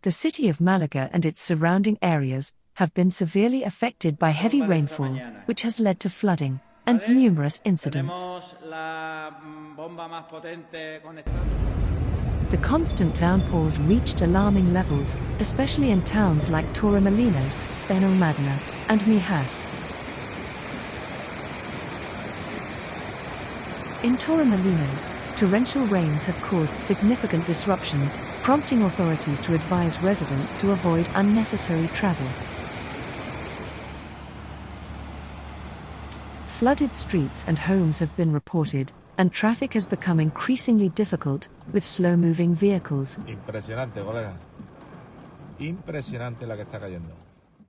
The city of Malaga and its surrounding areas have been severely affected by heavy rainfall, which has led to flooding and numerous incidents. The constant downpours reached alarming levels, especially in towns like Torremolinos, Benalmádena, and Mijas. In Torremolinos, torrential rains have caused significant disruptions, prompting authorities to advise residents to avoid unnecessary travel. Flooded streets and homes have been reported, and traffic has become increasingly difficult with slow-moving vehicles. Impresionante, colega. Impresionante la que está cayendo.